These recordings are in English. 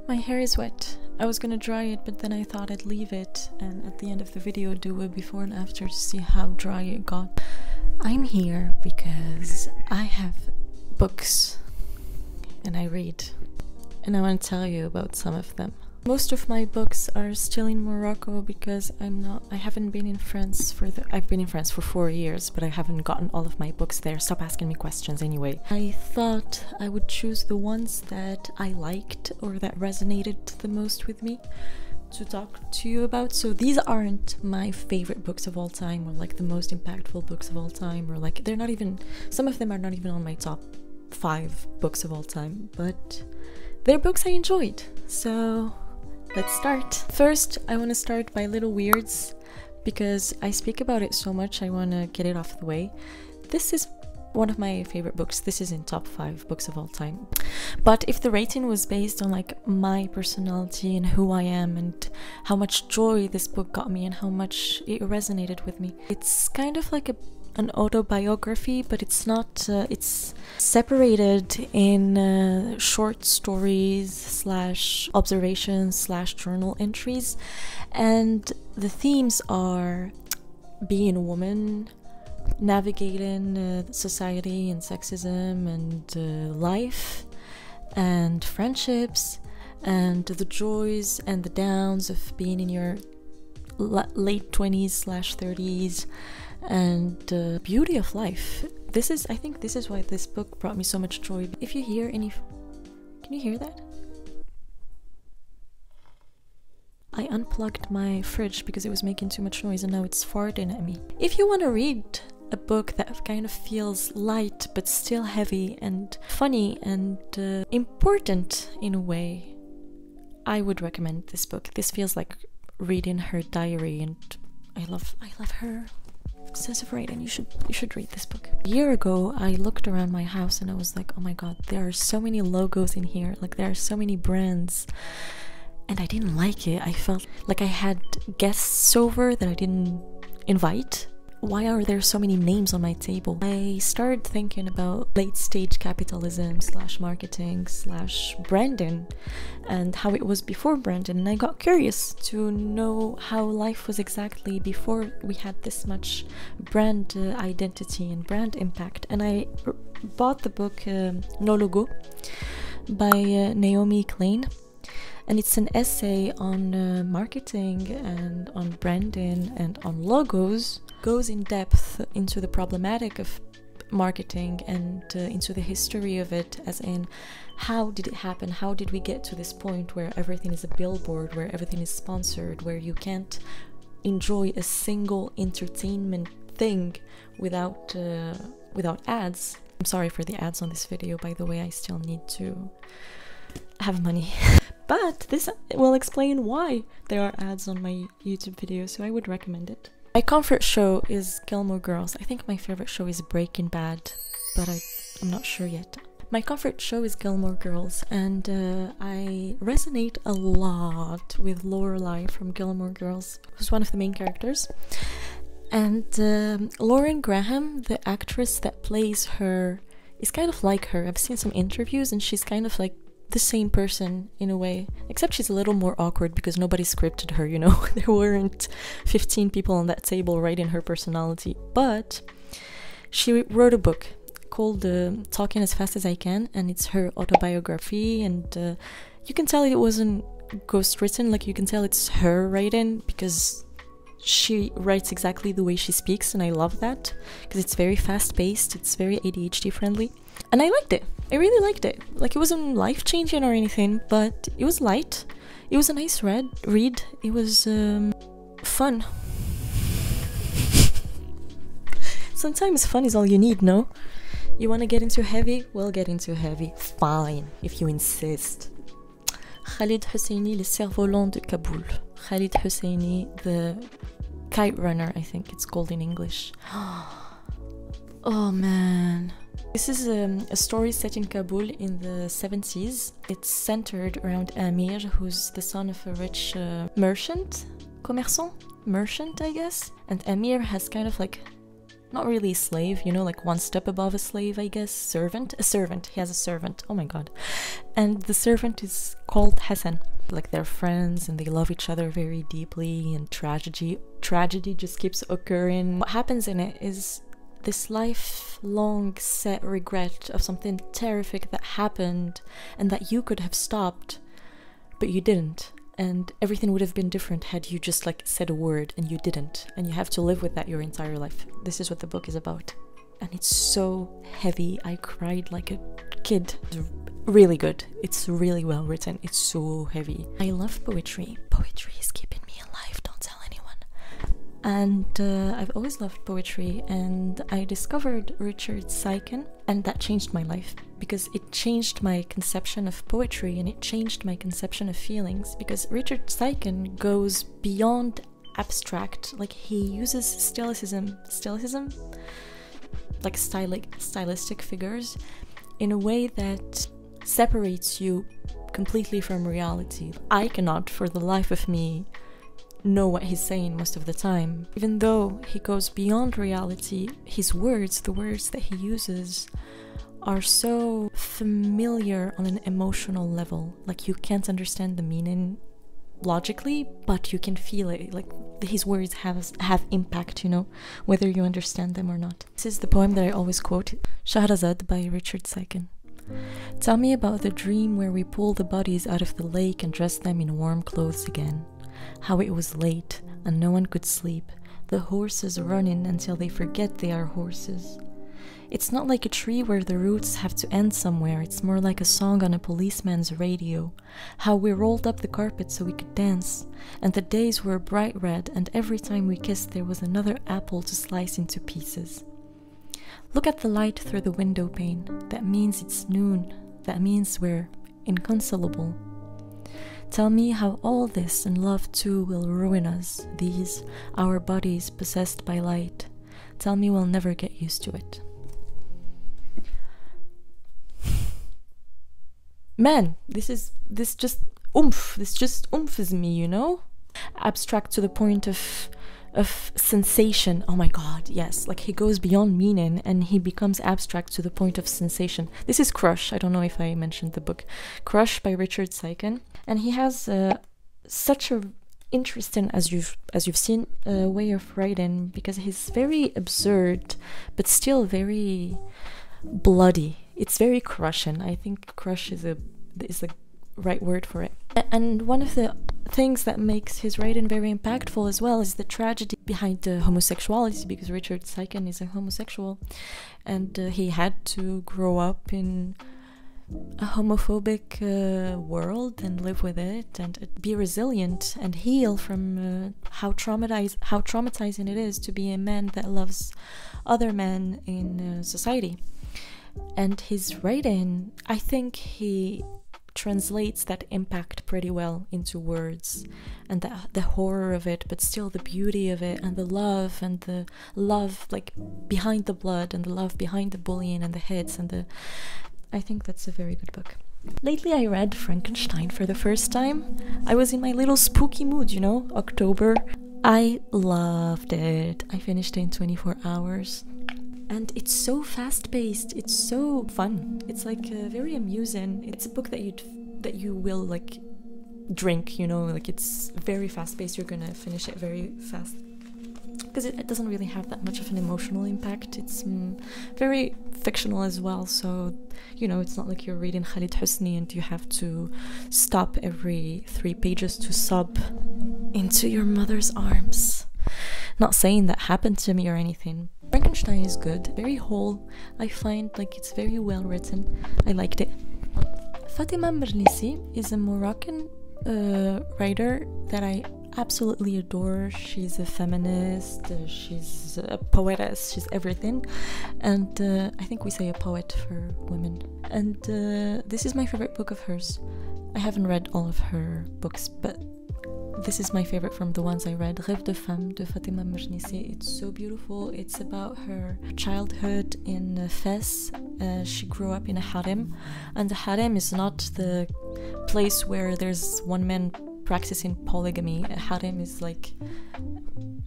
My hair is wet. I was gonna dry it, but then I thought I'd leave it and at the end of the video do a before and after to see how dry it got. I'm here because I have books and I read, and I want to tell you about some of them. Most of my books are still in Morocco because I haven't been in France I've been in France for 4 years, but I haven't gotten all of my books there. Stop asking me questions anyway. I thought I would choose the ones that I liked or that resonated the most with me to talk to you about. So these aren't my favorite books of all time or like the most impactful books of all time, or like they're not even, some of them are not even on my top 5 books of all time, but they're books I enjoyed. So let's start. First, I want to start by Little Weirds because I speak about it so much, I want to get it off the way. This is one of my favorite books. This is in top 5 books of all time. But if the rating was based on like my personality and who I am and how much joy this book got me and how much it resonated with me, it's kind of like an autobiography, but it's not, it's separated in short stories slash observations slash journal entries, and the themes are being a woman, navigating society and sexism and life and friendships and the joys and the downs of being in your late 20s slash 30s and beauty of life. I think this is why this book brought me so much joy. If you hear any, can you hear that? I unplugged my fridge because it was making too much noise and now it's farting at me. If you want to read a book that kind of feels light but still heavy and funny and important in a way, I would recommend this book. This feels like reading her diary, and I love her sense of writing. You should read this book. A year ago, I looked around my house and I was like, oh my god, there are so many logos in here. Like there are so many brands, and I didn't like it. I felt like I had guests over that I didn't invite. Why are there so many names on my table? I started thinking about late stage capitalism slash marketing slash branding and how it was before branding, and I got curious to know how life was exactly before we had this much brand identity and brand impact. And I bought the book No Logo by Naomi Klein. And it's an essay on marketing and on branding and on logos. Goes in depth into the problematic of marketing and into the history of it, as in how did it happen, how did we get to this point where everything is a billboard, where everything is sponsored, where you can't enjoy a single entertainment thing without ads. I'm sorry for the ads on this video, by the way. I still need to have money. But this will explain why there are ads on my YouTube video, so I would recommend it. My comfort show is Gilmore Girls. I think my favorite show is Breaking Bad, but I'm not sure yet. My comfort show is Gilmore Girls, and I resonate a lot with Lorelai from Gilmore Girls, who's one of the main characters. And Lauren Graham, the actress that plays her, is kind of like her. I've seen some interviews and she's kind of like the same person in a way, except she's a little more awkward because nobody scripted her, you know. There weren't 15 people on that table writing her personality. But she wrote a book called Talking as Fast as I Can, and it's her autobiography, and you can tell it wasn't ghost written, like you can tell it's her writing because she writes exactly the way she speaks, and I love that because it's very fast-paced, it's very ADHD friendly, and I liked it. I really liked it. Like, it wasn't life-changing or anything, but it was light. It was a nice read. It was fun. Sometimes fun is all you need, no? You want to get into heavy? Well, get into heavy. Fine, if you insist. Khalid Hosseini, Le Cerf-Volant de Kaboul. Khalid Hosseini, the kite runner, I think it's called in English. Oh man. This is a story set in Kabul in the 70s. It's centered around Amir, who's the son of a rich merchant, commerçant? Merchant, I guess. And Amir has kind of like, not really a slave, you know, like one step above a slave, I guess. A servant. He has a servant. Oh my god. And the servant is called Hassan. Like they're friends and they love each other very deeply, and tragedy just keeps occurring. What happens in it is this lifelong set regret of something terrific that happened and that you could have stopped, but you didn't. And everything would have been different had you just like said a word, and you didn't. And you have to live with that your entire life. This is what the book is about. And it's so heavy. I cried like a kid. It's really good. It's really well written. It's so heavy. I love poetry. Poetry is keeping me alive. Don't tell anyone. And I've always loved poetry, and I discovered Richard Siken, and that changed my life, because it changed my conception of poetry, and it changed my conception of feelings, because Richard Siken goes beyond abstract. Like, he uses stylicism, like stylistic figures, in a way that separates you completely from reality. I cannot, for the life of me, know what he's saying most of the time. Even though he goes beyond reality, his words, the words that he uses, are so familiar on an emotional level. Like, you can't understand the meaning logically, but you can feel it. Like, his words have impact, you know, whether you understand them or not. This is the poem that I always quote, Shahrazad by Richard Siken. Tell me about the dream where we pull the bodies out of the lake and dress them in warm clothes again. How it was late and no one could sleep, the horses running until they forget they are horses. It's not like a tree where the roots have to end somewhere, it's more like a song on a policeman's radio. How we rolled up the carpet so we could dance, and the days were bright red, and every time we kissed there was another apple to slice into pieces. Look at the light through the window pane. That means it's noon. That means we're inconsolable. Tell me how all this and love too will ruin us, these, our bodies possessed by light. Tell me we'll never get used to it. Man, this just oomphes me, you know? Abstract to the point of sensation. Oh my god, yes. Like, he goes beyond meaning and he becomes abstract to the point of sensation. This is Crush. I don't know if I mentioned the book. Crush by Richard Siken. And he has such a interesting, as you've seen, way of writing, because he's very absurd but still very bloody. It's very crushing. I think crush is the right word for it. And one of the things that makes his writing very impactful as well is the tragedy behind the homosexuality, because Richard Siken is a homosexual, and he had to grow up in a homophobic world and live with it and be resilient and heal from how traumatizing it is to be a man that loves other men in society. And his writing, I think he translates that impact pretty well into words, and the horror of it, but still the beauty of it, and the love like behind the blood, and the love behind the bullying and the hits, and I think that's a very good book. Lately I read Frankenstein for the first time. I was in my little spooky mood, you know, October. I loved it. I finished it in 24 hours. And it's so fast-paced, it's so fun. It's like very amusing. It's a book that you will like drink, you know, like it's very fast-paced. You're gonna finish it very fast because it doesn't really have that much of an emotional impact. It's very fictional as well, so you know, it's not like you're reading Khalid Hosni and you have to stop every 3 pages to sob into your mother's arms. Not saying that happened to me or anything. Frankenstein is good, very whole. I find like it's very well written. I liked it. Fatima Mernissi is a Moroccan writer that I absolutely adore. She's a feminist, she's a poetess, she's everything. And I think we say a poet for women. And this is my favorite book of hers. I haven't read all of her books, but this is my favorite from the ones I read. Rêve de Femme de Fatima Mernissi. It's so beautiful. It's about her childhood in Fes. She grew up in a harem, and the harem is not the place where there's one man practicing polygamy. A harem is like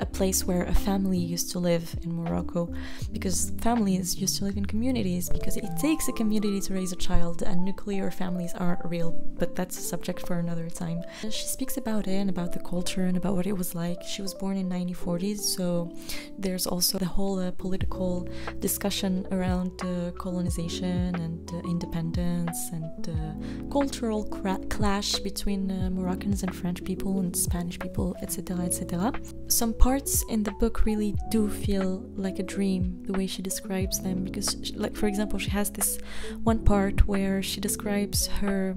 a place where a family used to live in Morocco, because families used to live in communities, because it takes a community to raise a child, and nuclear families aren't real, but that's a subject for another time. She speaks about it and about the culture and about what it was like. She was born in 1940s, so there's also the whole political discussion around colonization and independence and cultural clash between Moroccans and French people and Spanish people, etc., etc. Some parts in the book really do feel like a dream, the way she describes them, because, like, for example, she has this one part where she describes her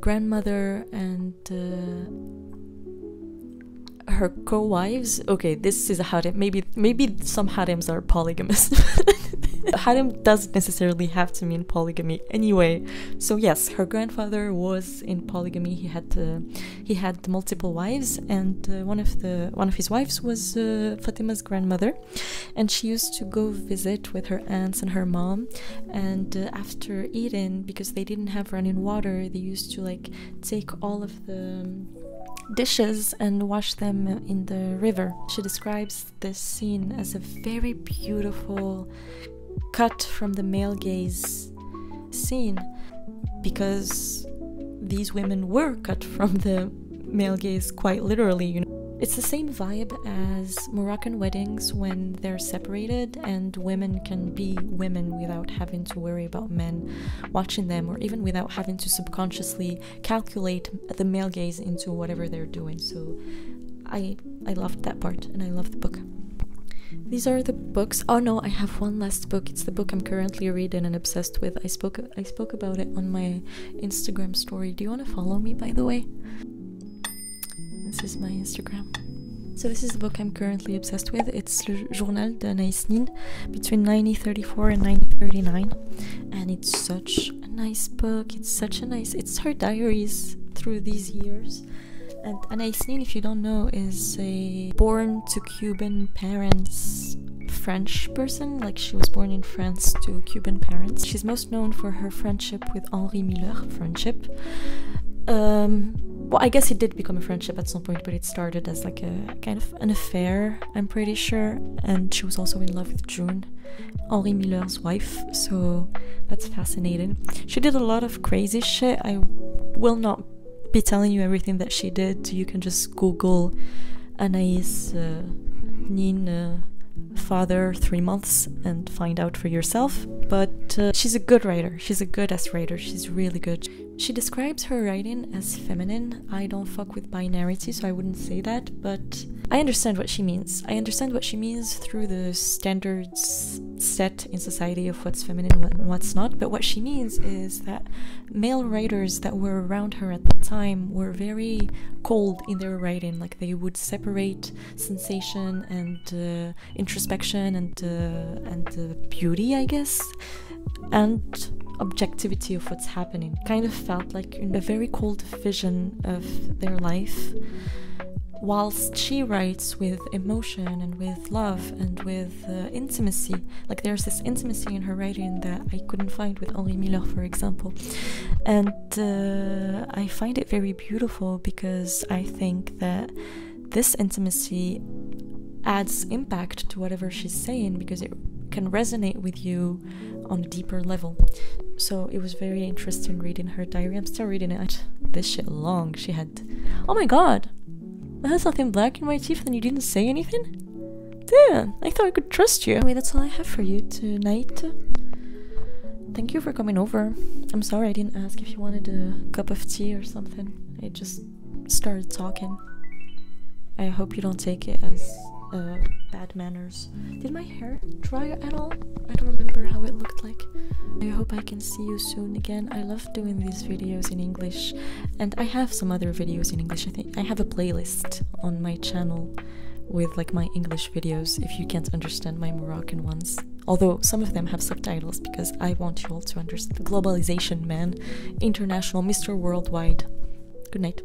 grandmother and her co-wives. Okay, this is a harem. Maybe some harems are polygamous. Harem doesn't necessarily have to mean polygamy anyway. So yes, her grandfather was in polygamy. He had multiple wives, and one of his wives was Fatima's grandmother, and she used to go visit with her aunts and her mom. And after eating, because they didn't have running water, they used to like take all of the dishes and wash them in the river. She describes this scene as a very beautiful cut from the male gaze scene, because these women were cut from the male gaze quite literally, you know. It's the same vibe as Moroccan weddings when they're separated and women can be women without having to worry about men watching them, or even without having to subconsciously calculate the male gaze into whatever they're doing. So I loved that part, and I love the book. These are the books. Oh no, I have one last book. It's the book I'm currently reading and obsessed with. I spoke about it on my Instagram story. Do you want to follow me, by the way? This is my Instagram. So this is the book I'm currently obsessed with. It's Le Journal d'Anaïs Nin, between 1934 and 1939. And it's such a nice book. It's her diaries through these years. And Anaïs Nin, if you don't know, is a born to Cuban parents French person. Like, she was born in France to Cuban parents. She's most known for her friendship with Henri Miller. Well, I guess it did become a friendship at some point, but it started as like a kind of an affair, I'm pretty sure. And she was also in love with June, Henri Miller's wife, so that's fascinating. She did a lot of crazy shit. I will not be telling you everything that she did. You can just Google Anaïs Nin father 3 months and find out for yourself. But she's a good writer. She's a good-ass writer. She's really good. She describes her writing as feminine. I don't fuck with binarity, so I wouldn't say that, but I understand what she means. I understand what she means through the standards set in society of what's feminine and what's not, but what she means is that male writers that were around her at the time were very cold in their writing. Like, they would separate sensation and introspection and beauty, I guess, and objectivity of what's happening. Kind of felt like a very cold vision of their life, whilst she writes with emotion and with love and with intimacy. Like, there's this intimacy in her writing that I couldn't find with Henri Miller, for example. And I find it very beautiful, because I think that this intimacy adds impact to whatever she's saying, because it can resonate with you on a deeper level. So it was very interesting reading her diary. I'm still reading it. This shit long. She had... Oh my god! I had something black in my teeth and you didn't say anything? Damn, I thought I could trust you. Anyway, that's all I have for you tonight. Thank you for coming over. I'm sorry I didn't ask if you wanted a cup of tea or something. I just started talking. I hope you don't take it as bad manners. Did my hair dry at all? I don't remember how it looked like. I hope I can see you soon again. I love doing these videos in English, and I have some other videos in English. I think I have a playlist on my channel with like my English videos if you can't understand my Moroccan ones. Although some of them have subtitles, because I want you all to understand. Globalization, man. International, Mr. Worldwide. Good night.